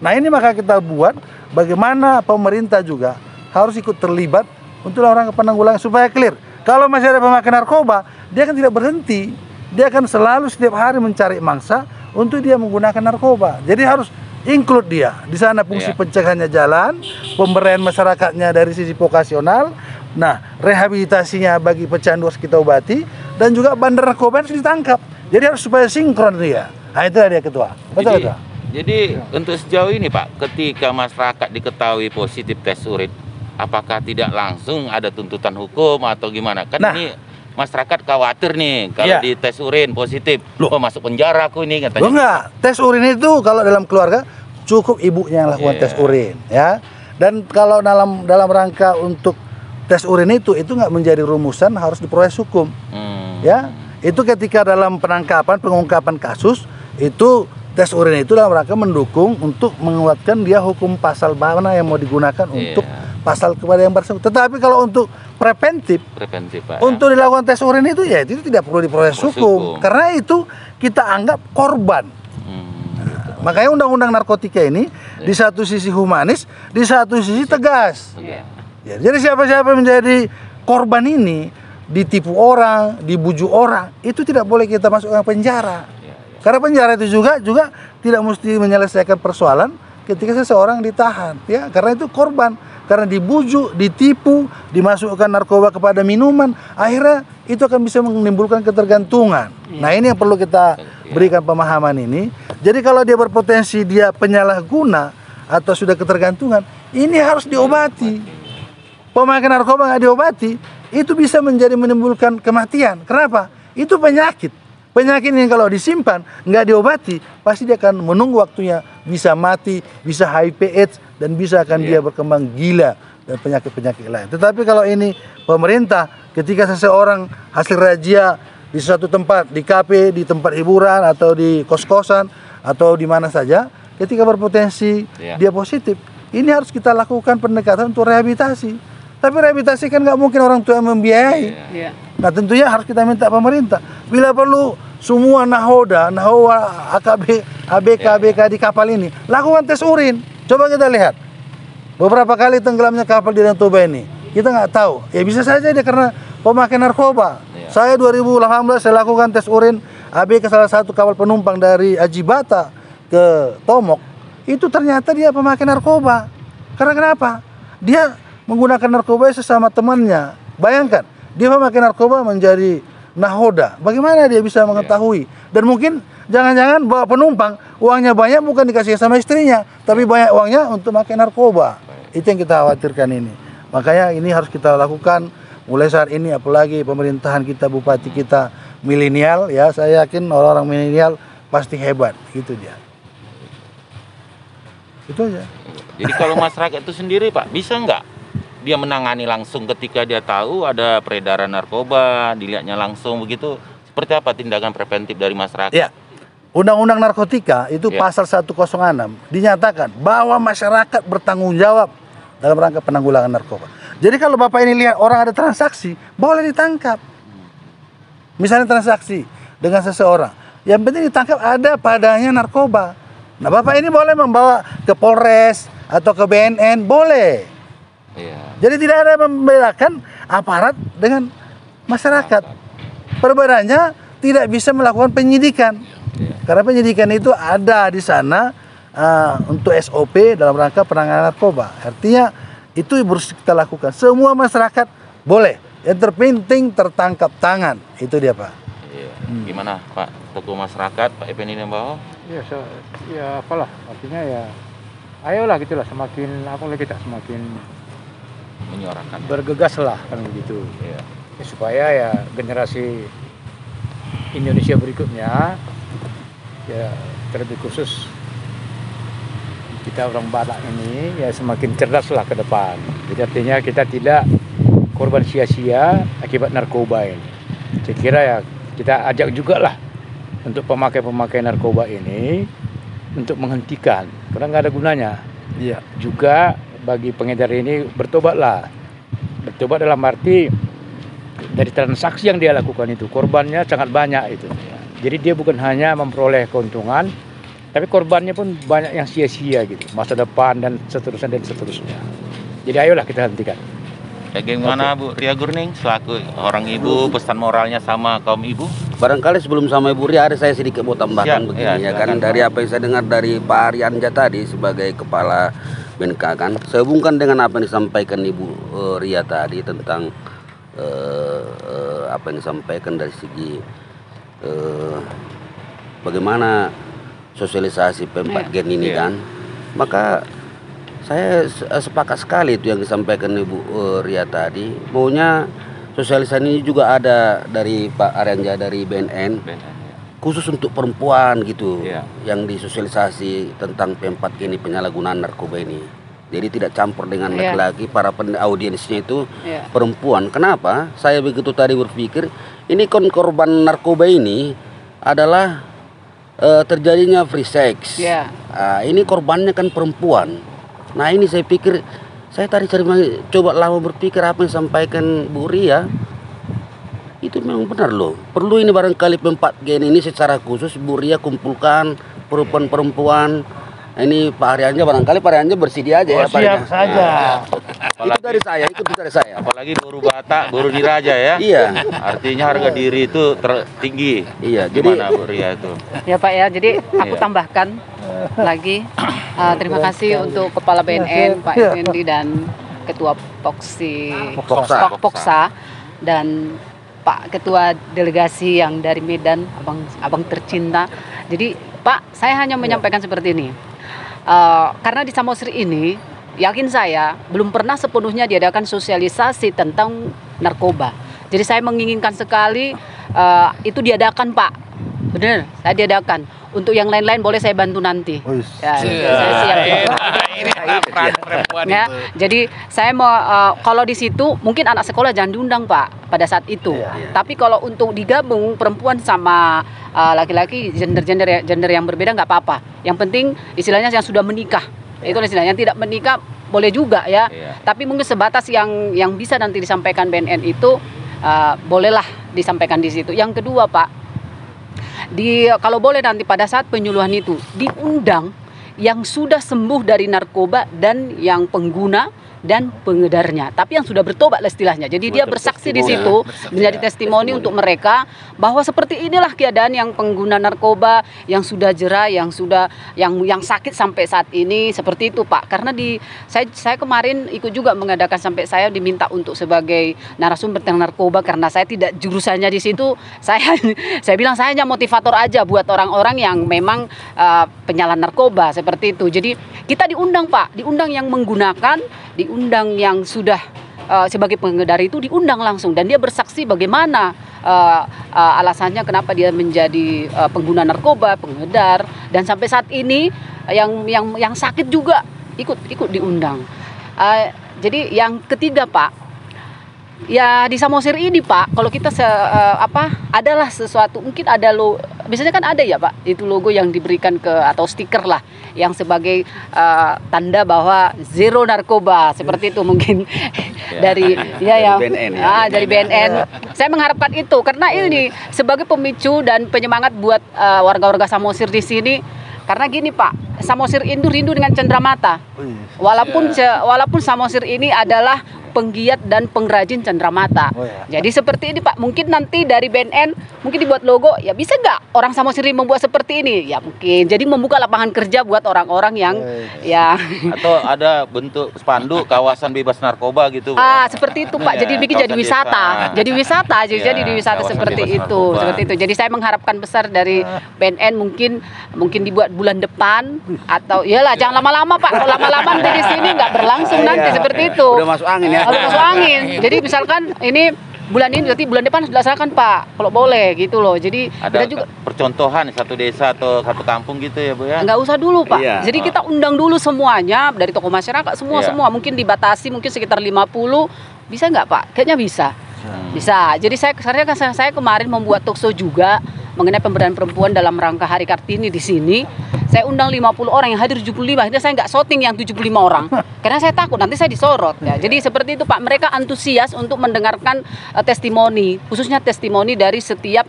Nah ini maka kita buat bagaimana pemerintah juga harus ikut terlibat untuk orang penanggulangan supaya clear. Kalau masih ada pemakai narkoba, dia kan tidak berhenti. Dia akan selalu setiap hari mencari mangsa untuk dia menggunakan narkoba. Jadi harus include dia. Di sana fungsi pencegahannya jalan, pemberdayaan masyarakatnya dari sisi vokasional, nah rehabilitasinya bagi pecandu harus kita obati, dan juga bandar narkoba harus ditangkap. Jadi harus supaya sinkron dia. Nah itulah dia ketua. Betul. Jadi untuk sejauh ini Pak, ketika masyarakat diketahui positif tes urin, apakah tidak langsung ada tuntutan hukum atau gimana? Kan ini masyarakat khawatir nih kalau di tes urin positif, masuk penjara aku ini katanya. Enggak, tes urin itu kalau dalam keluarga cukup ibunya yang lakukan tes urin, ya. Dan kalau dalam rangka untuk tes urin itu nggak menjadi rumusan, harus diproses hukum, ya. Itu ketika dalam penangkapan, pengungkapan kasus itu tes urin itu dalam rangka mendukung untuk menguatkan dia hukum pasal mana yang mau digunakan untuk pasal kepada yang bersangkutan. Tetapi kalau untuk preventif Pak, untuk dilakukan tes urin itu ya itu tidak perlu diproses hukum karena itu kita anggap korban. Makanya undang-undang narkotika ini di satu sisi humanis, di satu sisi tegas. Ya, jadi siapa-siapa menjadi korban ini, ditipu orang, dibujuk orang, itu tidak boleh kita masukkan penjara. Karena penjara itu juga tidak mesti menyelesaikan persoalan ketika seseorang ditahan, ya, karena itu korban. Karena dibujuk, ditipu, dimasukkan narkoba kepada minuman, akhirnya itu akan bisa menimbulkan ketergantungan. Nah ini yang perlu kita berikan pemahaman ini. Jadi kalau dia berpotensi dia penyalahguna atau sudah ketergantungan, ini harus diobati. Pemakai narkoba nggak diobati, itu bisa menimbulkan kematian. Kenapa? Itu penyakit. Penyakit ini kalau disimpan, nggak diobati, pasti dia akan menunggu waktunya, bisa mati, bisa HIV/AIDS, dan bisa akan dia berkembang gila dan penyakit-penyakit lain. Tetapi kalau ini pemerintah, ketika seseorang hasil razia di suatu tempat, di kafe, di tempat hiburan, atau di kos-kosan, atau di mana saja, ketika berpotensi dia positif, ini harus kita lakukan pendekatan untuk rehabilitasi. Tapi rehabilitasi kan nggak mungkin orang tua membiayai. Nah tentunya harus kita minta pemerintah. Bila perlu semua nahoda, AKB, ABK di kapal ini lakukan tes urin. Coba kita lihat beberapa kali tenggelamnya kapal di Danau Toba ini. Kita nggak tahu. Ya bisa saja dia karena pemakai narkoba. Saya 2018 saya lakukan tes urin ABK salah satu kapal penumpang dari Ajibata ke Tomok. Itu ternyata dia pemakai narkoba. Karena kenapa? Dia menggunakan narkoba sesama temannya. Bayangkan, dia memakai narkoba menjadi nahoda. Bagaimana dia bisa mengetahui? Dan mungkin jangan-jangan bawa penumpang, uangnya banyak bukan dikasih sama istrinya, tapi banyak uangnya untuk pakai narkoba. Itu yang kita khawatirkan ini. Makanya ini harus kita lakukan mulai saat ini, apalagi pemerintahan kita, bupati kita milenial, ya saya yakin orang-orang milenial pasti hebat, gitu dia. Itu aja. Jadi kalau masyarakat itu sendiri Pak, bisa nggak dia menangani langsung ketika dia tahu ada peredaran narkoba, dilihatnya langsung begitu? Seperti apa tindakan preventif dari masyarakat? Ya, Undang-Undang Narkotika itu pasal 106 dinyatakan bahwa masyarakat bertanggung jawab dalam rangka penanggulangan narkoba. Jadi kalau Bapak ini lihat orang ada transaksi, boleh ditangkap. Misalnya transaksi dengan seseorang, yang penting ditangkap ada padanya narkoba. Nah Bapak ini boleh membawa ke Polres atau ke BNN, boleh. Jadi tidak ada membedakan aparat dengan masyarakat. Perbedaannya tidak bisa melakukan penyidikan. Karena penyidikan itu ada di sana untuk SOP dalam rangka penanganan narkoba. Artinya itu harus kita lakukan. Semua masyarakat boleh. Yang terpenting tertangkap tangan. Itu dia Pak. Gimana Pak, tokoh masyarakat, Pak Effendi Nembaho? Ya apalah, artinya ya ayolah gitulah, semakin apa lagi kita semakin menyuarakan, bergegas lah kan begitu. Ya, supaya ya generasi Indonesia berikutnya ya terlebih khusus kita orang Batak ini ya semakin cerdas lah ke depan. Jadi artinya kita tidak korban sia-sia akibat narkoba ini. Saya kira ya kita ajak juga lah untuk pemakai-pemakai narkoba ini untuk menghentikan, karena nggak ada gunanya. Juga bagi pengedar ini bertobatlah. Bertobat dalam arti dari transaksi yang dia lakukan itu korbannya sangat banyak itu. Jadi dia bukan hanya memperoleh keuntungan, tapi korbannya pun banyak yang sia-sia gitu, masa depan dan seterusnya dan seterusnya. Jadi ayolah kita hentikan. Bagaimana Bu Ria Gurning selaku orang ibu, pesan moralnya sama kaum ibu? Barangkali sebelum sama Ibu Ria ada saya sedikit mau tambahkan begini ya kan, dari apa yang saya dengar dari Pak Aryanja tadi sebagai kepala BNK kan, saya hubungkan dengan apa yang disampaikan Ibu Ria tadi tentang apa yang disampaikan dari segi bagaimana sosialisasi P4Gen ini kan, maka saya sepakat sekali itu yang disampaikan Ibu Ria tadi. Maunya sosialisasi ini juga ada dari Pak Aryanja dari BNN, khusus untuk perempuan gitu, yang disosialisasi tentang P4G ini, penyalahgunaan narkoba ini. Jadi tidak campur dengan laki-laki, para audiensnya itu perempuan. Kenapa? Saya begitu tadi berpikir, ini korban narkoba ini adalah terjadinya free sex. Ini korbannya kan perempuan. Nah ini saya pikir, saya tadi coba lama berpikir apa yang disampaikan Bu Ria, itu memang benar loh. Perlu ini barangkali P4G ini secara khusus Bu Ria kumpulkan perempuan-perempuan. Ini Pak Aryanja, barangkali Pak Aryanja bersedia aja ya. Siap saja. Itu dari saya, itu dari saya. Apalagi buruh Batak, buruh diraja ya. Iya. Artinya harga diri itu tinggi. Iya. Gimana Bu Ria itu? Ya Pak ya, jadi aku tambahkan lagi. Terima kasih untuk Kepala BNN Pak Effendi dan Ketua Poksa dan Pak Ketua Delegasi yang dari Medan, abang tercinta. Jadi Pak, saya hanya menyampaikan seperti ini. Karena di Samosir ini, yakin saya belum pernah sepenuhnya diadakan sosialisasi tentang narkoba. Jadi saya menginginkan sekali itu diadakan Pak. Benar, saya diadakan. Untuk yang lain-lain boleh saya bantu nanti. Ya, saya siap. Ya, jadi saya mau kalau di situ mungkin anak sekolah jangan diundang Pak pada saat itu. Tapi kalau untuk digabung perempuan sama laki-laki gender yang berbeda nggak apa-apa. Yang penting istilahnya yang sudah menikah. Itu istilahnya, yang tidak menikah boleh juga ya. Tapi mungkin sebatas yang bisa nanti disampaikan BNN itu bolehlah disampaikan di situ. Yang kedua Pak, kalau boleh nanti pada saat penyuluhan itu diundang yang sudah sembuh dari narkoba dan yang pengguna dan pengedarnya, tapi yang sudah bertobat lah istilahnya. Jadi dia bersaksi di situ, menjadi testimoni untuk mereka bahwa seperti inilah keadaan yang pengguna narkoba yang sudah jera, yang sakit sampai saat ini, seperti itu Pak. Karena saya kemarin ikut juga mengadakan, sampai saya diminta untuk sebagai narasumber tentang narkoba karena saya tidak jurusannya di situ. Saya bilang saya hanya motivator aja buat orang-orang yang memang penyalah narkoba seperti itu. Jadi kita diundang Pak, diundang yang menggunakan, diundang yang sudah sebagai pengedar itu diundang langsung, dan dia bersaksi bagaimana alasannya kenapa dia menjadi pengguna narkoba, pengedar, dan sampai saat ini yang sakit juga ikut diundang. Jadi yang ketiga Pak, ya di Samosir ini Pak, kalau kita adalah sesuatu, mungkin ada biasanya kan ada ya Pak, itu logo yang diberikan atau stiker lah yang sebagai tanda bahwa zero narkoba, seperti itu mungkin dari BNN, dari BNN. Saya mengharapkan itu karena ini sebagai pemicu dan penyemangat buat warga-warga Samosir di sini. Karena gini Pak, Samosir rindu dengan cenderamata. Walaupun Samosir ini adalah penggiat dan pengrajin cenderamata. Jadi seperti ini Pak, mungkin nanti dari BNN mungkin dibuat logo, ya bisa nggak orang Samosir membuat seperti ini? Ya mungkin. Jadi membuka lapangan kerja buat orang-orang yang ya. Atau ada bentuk spanduk kawasan bebas narkoba gitu. Seperti itu Pak. Jadi bikin jadi wisata. Jadi wisata, jadi di wisata seperti itu. Seperti itu. Jadi saya mengharapkan besar dari BNN, mungkin dibuat bulan depan atau iyalah jangan lama-lama Pak. Kalau lama-lama di sini nggak berlangsung nanti seperti itu. Udah masuk angin ya. Masuk angin. Jadi misalkan ini bulan ini, berarti bulan depan dilaksanakan Pak, kalau boleh gitu loh. Jadi ada kita juga percontohan satu desa atau satu kampung gitu ya Bu ya. Nggak usah dulu Pak. Jadi kita undang dulu semuanya dari tokoh masyarakat semua. Mungkin dibatasi mungkin sekitar 50. Bisa nggak Pak? Kayaknya bisa. Bisa. Jadi saya kemarin membuat talkshow juga mengenai pemberdayaan perempuan dalam rangka Hari Kartini di sini. Saya undang 50 orang, yang hadir 75. Akhirnya saya nggak shooting yang 75 orang. Karena saya takut nanti saya disorot. Ya. Jadi seperti itu Pak, mereka antusias untuk mendengarkan testimoni, khususnya testimoni dari setiap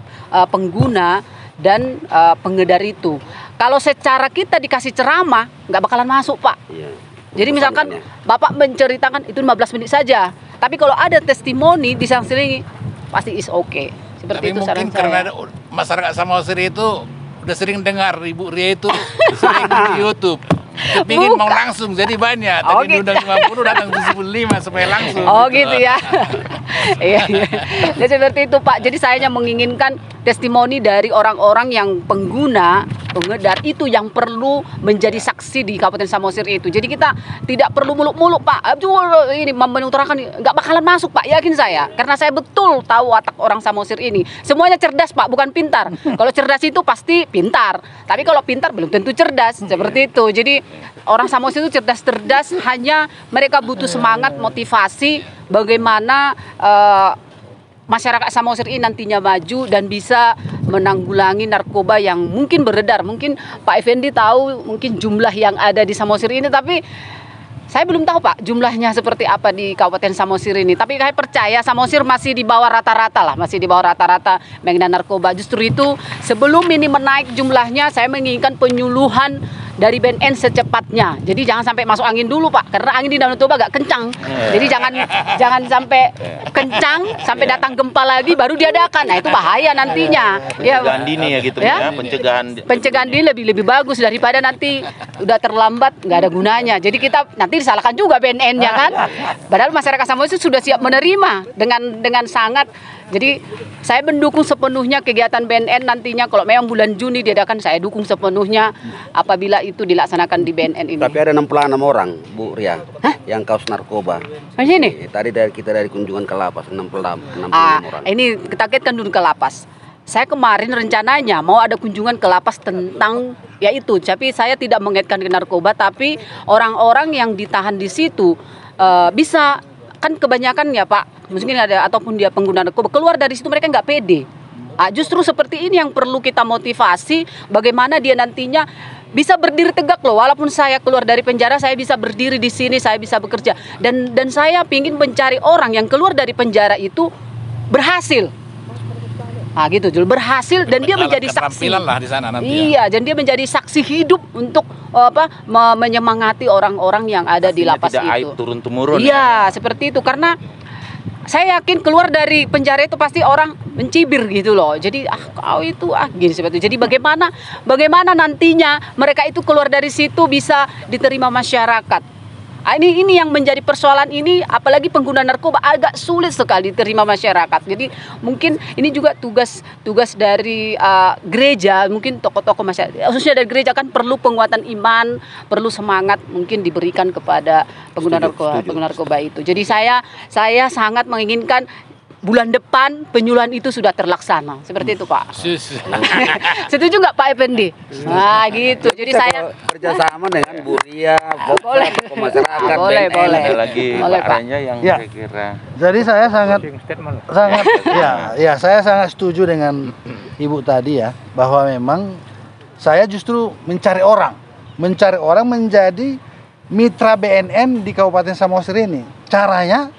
pengguna dan pengedar itu. Kalau secara kita dikasih ceramah, nggak bakalan masuk Pak. Iya. Jadi misalkan Bapak menceritakan itu 15 menit saja. Tapi kalau ada testimoni diselingi, pasti is okay. Seperti Tapi itu mungkin saran karena saya. masyarakat Samosir itu udah sering dengar Ibu Ria itu sering di YouTube. Pingin mau langsung jadi banyak. Oh, Tadi gitu. diundang 50 datang 75 supaya langsung. Oh gitu ya. Iya. Jadi seperti itu Pak. Jadi saya hanya menginginkan testimoni dari orang-orang yang pengguna pengedar itu yang perlu menjadi saksi di Kabupaten Samosir itu. Jadi kita tidak perlu muluk-muluk Pak. Ini menyutarakan nggak bakalan masuk Pak, yakin saya. Karena saya betul tahu watak orang Samosir ini. Semuanya cerdas Pak, bukan pintar. Kalau cerdas itu pasti pintar. Tapi kalau pintar belum tentu cerdas. Seperti itu. Jadi orang Samosir itu cerdas-cerdas, hanya mereka butuh semangat, motivasi bagaimana masyarakat Samosir ini nantinya maju dan bisa menanggulangi narkoba yang mungkin beredar. Mungkin Pak Effendi tahu mungkin jumlah yang ada di Samosir ini, tapi saya belum tahu Pak jumlahnya seperti apa di Kabupaten Samosir ini. Tapi saya percaya Samosir masih di bawah rata-rata lah, masih di bawah rata-rata mengenai narkoba. Justru itu sebelum ini menaik jumlahnya, saya menginginkan penyuluhan dari BNN secepatnya. Jadi jangan sampai masuk angin dulu Pak, karena angin di Danau Toba agak kencang. Jadi jangan sampai kencang sampai datang gempa lagi baru diadakan. Nah itu bahaya nantinya. Pencegahan dini ya gitu ya, pencegahan dini lebih bagus daripada nanti udah terlambat nggak ada gunanya. Jadi kita nanti disalahkan juga BNN-nya kan. Padahal masyarakat Samosir sudah siap menerima dengan sangat. Jadi saya mendukung sepenuhnya kegiatan BNN nantinya. Kalau memang bulan Juni diadakan, saya dukung sepenuhnya apabila itu dilaksanakan di BNN ini. Tapi ada 66 orang, Bu Ria, yang kasus narkoba. Di sini? Tadi kita dari kunjungan ke lapas 66 orang. Ini kita kaitkan dulu ke lapas. Saya kemarin rencananya mau ada kunjungan ke lapas tentang yaitu, tapi saya tidak mengaitkan ke narkoba, tapi orang-orang yang ditahan di situ bisa, kan kebanyakan ya Pak, mungkin ada ataupun dia pengguna narkoba, keluar dari situ mereka nggak pede. Justru seperti ini yang perlu kita motivasi, bagaimana dia nantinya bisa berdiri tegak loh. Walaupun saya keluar dari penjara, saya bisa berdiri di sini, saya bisa bekerja. Dan saya ingin mencari orang yang keluar dari penjara itu berhasil. Gitu Jul, berhasil dan dia menjadi saksi. Lah di sana nanti. Iya, dan dia menjadi saksi hidup untuk menyemangati orang-orang yang ada di lapas tidak itu. Aib turun-temurun. Iya, seperti itu, karena saya yakin keluar dari penjara itu pasti orang mencibir gitu loh. Jadi kau itu gini seperti itu. Jadi bagaimana nantinya mereka itu keluar dari situ bisa diterima masyarakat. Ini yang menjadi persoalan ini, apalagi pengguna narkoba agak sulit sekali diterima masyarakat. Jadi mungkin ini juga tugas dari gereja, mungkin tokoh-tokoh masyarakat, khususnya dari gereja kan perlu penguatan iman, perlu semangat mungkin diberikan kepada pengguna narkoba itu. Jadi saya sangat menginginkan bulan depan penyuluhan itu sudah terlaksana. Seperti itu Pak. Setuju nggak Pak Effendi? Gitu. Jadi saya kerjasama dengan Bu Ria, boleh. masyarakat, boleh. Ada lagi Boleh, Pak Pak. Renya yang Ya. kira-kira. Jadi saya saya sangat setuju dengan Ibu tadi ya, bahwa memang saya justru mencari orang menjadi mitra BNN di Kabupaten Samosir ini. Caranya,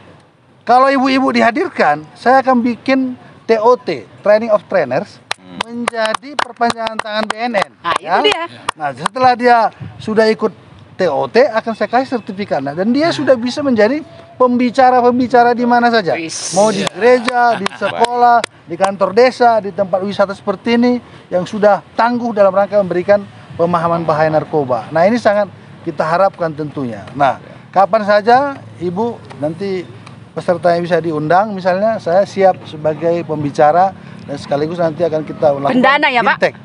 kalau ibu-ibu dihadirkan, saya akan bikin TOT, Training of Trainers, menjadi perpanjangan tangan BNN. itu dia. Nah, setelah dia sudah ikut TOT, akan saya kasih sertifikatnya, dan dia sudah bisa menjadi pembicara di mana saja, mau di gereja, di sekolah, di kantor desa, di tempat wisata seperti ini, yang sudah tangguh dalam rangka memberikan pemahaman bahaya narkoba. Nah, ini sangat kita harapkan tentunya. Nah, kapan saja Ibu nanti peserta yang bisa diundang, misalnya saya siap sebagai pembicara, dan sekaligus nanti akan kita lakukan Pendana ya Pak? fintech.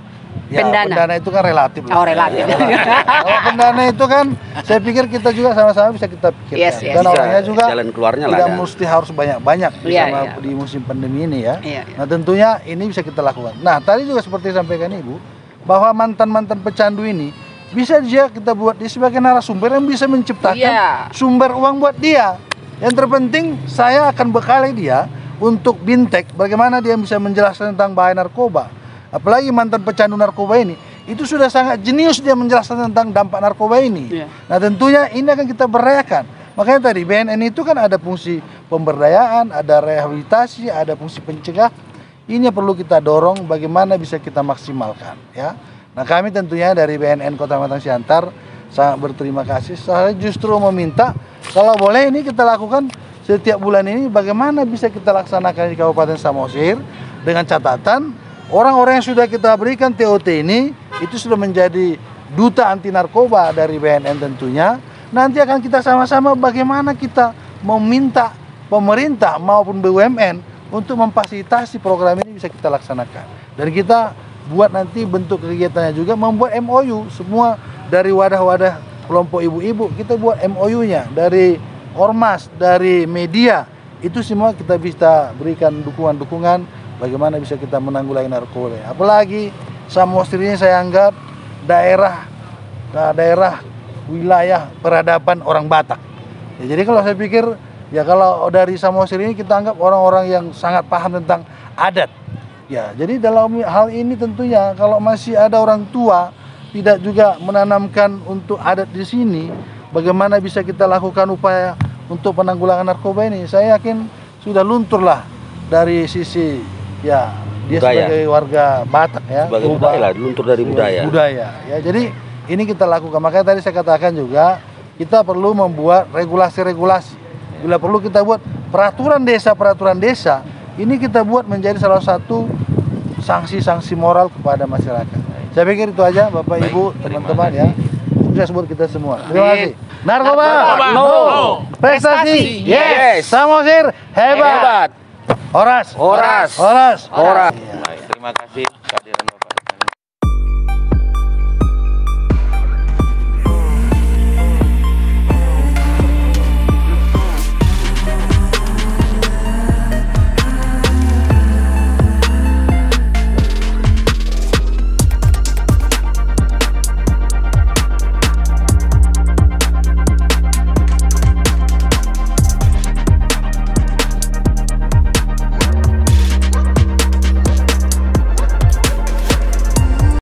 Ya, pendana itu kan relatif lah. Oh, relatif. Kalau pendana itu kan, saya pikir kita juga sama-sama bisa kita pikirkan. Yes. Dan orangnya juga jalan keluarnya lah tidak ada. mesti harus banyak-banyak Iya. di musim pandemi ini ya. Iya. Nah, tentunya ini bisa kita lakukan. Nah, tadi juga seperti disampaikan Ibu, bahwa mantan-mantan pecandu ini bisa kita buat dia sebagai narasumber yang bisa menciptakan sumber uang buat dia. Yang terpenting, saya akan bekali dia untuk bintek, bagaimana dia bisa menjelaskan tentang bahaya narkoba. apalagi mantan pecandu narkoba ini, itu sudah sangat jenius dia menjelaskan tentang dampak narkoba ini. Nah tentunya ini akan kita berdayakan. Makanya tadi BNN itu kan ada fungsi pemberdayaan, ada rehabilitasi, ada fungsi pencegah. Ini yang perlu kita dorong bagaimana bisa kita maksimalkan, ya. Nah kami tentunya dari BNN Kota Batang Siantar sangat berterima kasih. Saya justru meminta kalau boleh ini kita lakukan setiap bulan ini, bagaimana bisa kita laksanakan di Kabupaten Samosir dengan catatan orang-orang yang sudah kita berikan TOT ini itu sudah menjadi duta anti narkoba dari BNN tentunya. Nanti akan kita sama-sama bagaimana kita meminta pemerintah maupun BUMN untuk memfasilitasi program ini bisa kita laksanakan. Dan kita buat nanti bentuk kegiatannya juga membuat MOU semua dari wadah-wadah kelompok ibu-ibu, kita buat MOU-nya dari ormas, dari media, itu semua kita bisa berikan dukungan-dukungan bagaimana bisa kita menanggulangi narkoba. Apalagi Samosir ini saya anggap daerah wilayah peradaban orang Batak. Ya, jadi kalau saya pikir ya kalau dari Samosir ini kita anggap orang-orang yang sangat paham tentang adat. Ya, jadi dalam hal ini tentunya kalau masih ada orang tua tidak juga menanamkan untuk adat di sini, bagaimana bisa kita lakukan upaya untuk penanggulangan narkoba ini? Saya yakin sudah luntur lah dari sisi ya dia budaya. Sebagai warga Batak ya. Sebagai budaya lah, luntur dari budaya. Budaya ya. Jadi ini kita lakukan. Makanya tadi saya katakan juga kita perlu membuat regulasi-regulasi. Bila perlu kita buat peraturan desa. Ini kita buat menjadi salah satu sanksi-sanksi moral kepada masyarakat. Saya pikir itu aja Bapak Ibu, teman-teman ya. Sukses buat kita semua. Terima kasih. Narkoba no. Prestasi yes. Samosir hebat. Horas. Baik, terima kasih.